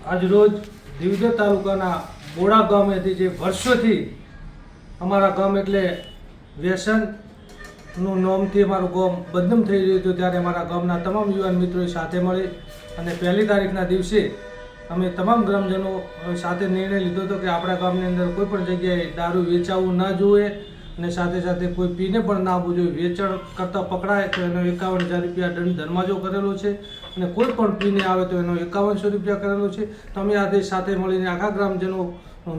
આજરોજ દિવદર તાલુકાના બોડા ગામેથી જે વર્ષોથી અમારા ગામ એટલે વ્યસનનું નામથી અમારું ગામ બદનામ થઈ રહ્યું હતું, ત્યારે અમારા ગામના તમામ યુવાન મિત્રોએ સાથે મળી અને 1 તારીખના દિવસે અમે તમામ ગ્રામજનો સાથે નિર્ણય લીધો હતો કે આપણા ગામની અંદર કોઈ પણ જગ્યાએ દારૂ વેચાવું ના જોઈએ અને સાથે સાથે કોઈ પીને પણ ના આવવું જોઈએ. વેચાણ કરતાં પકડાય તો એનો 51,000 રૂપિયા દંડ ધર્માજો કરેલો છે અને કોઈ પણ પીને આવે તો એનો 5100 રૂપિયા કરેલો છે. તો અમે આજે સાથે મળીને આખા ગ્રામજનો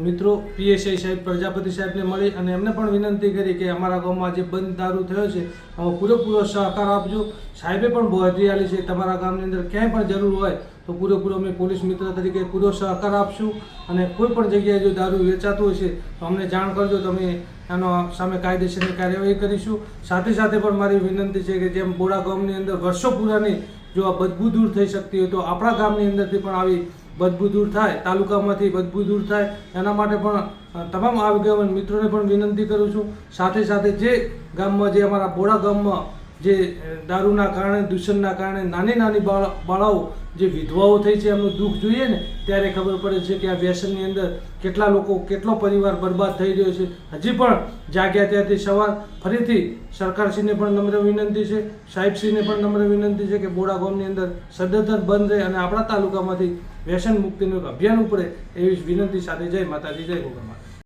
મિત્રો પીએસઆઈ સાહેબ પ્રજાપતિ સાહેબને મળી અને એમને પણ વિનંતી કરી કે અમારા ગામમાં જે બંધ દારૂ થયો છે એમાં પૂરેપૂરો સહકાર આપજો. સાહેબે પણ બાંહેધરી આપી છે તમારા ગામની અંદર ક્યાંય પણ જરૂર હોય તો પૂરેપૂરો અમે પોલીસ મિત્ર તરીકે પૂરો સહકાર આપશું અને કોઈ પણ જગ્યાએ જો દારૂ વેચાતું હશે તો અમને જાણ કરજો, તો અમે એનો સામે કાયદેસરની કાર્યવાહી કરીશું. સાથે સાથે પણ મારી વિનંતી છે કે જેમ બોડા ગામની અંદર વર્ષો પુરાની જો આ બદબૂ દૂર થઈ શકતી હોય તો આપણા ગામની અંદરથી પણ આવી બદબૂ દૂર થાય, તાલુકામાંથી બદબૂ દૂર થાય, એના માટે પણ તમામ આગેવાન મિત્રોને પણ વિનંતી કરું છું. સાથે સાથે જે ગામમાં જે અમારા બોડા ગામમાં જે દારૂના કારણે દૂષણના કારણે નાની બાળાઓ જે વિધવાઓ થઈ છે એમનું દુઃખ જોઈએ ને ત્યારે ખબર પડે છે કે આ વ્યસનની અંદર કેટલા લોકો કેટલો પરિવાર બરબાદ થઈ રહ્યો છે. હજી પણ જાગ્યા ત્યાંથી સવાર ફરીથી સરકારશ્રીને પણ નમ્ર વિનંતી છે, સાહેબશ્રીને પણ નમ્ર વિનંતી છે કે બોડા ગામની અંદર સદંતર બંધ રહે અને આપણા તાલુકામાંથી વ્યસન મુક્તિનું એક અભિયાન ઉપડે એવી વિનંતી સાથે જય માતાજી, જય ગોગા.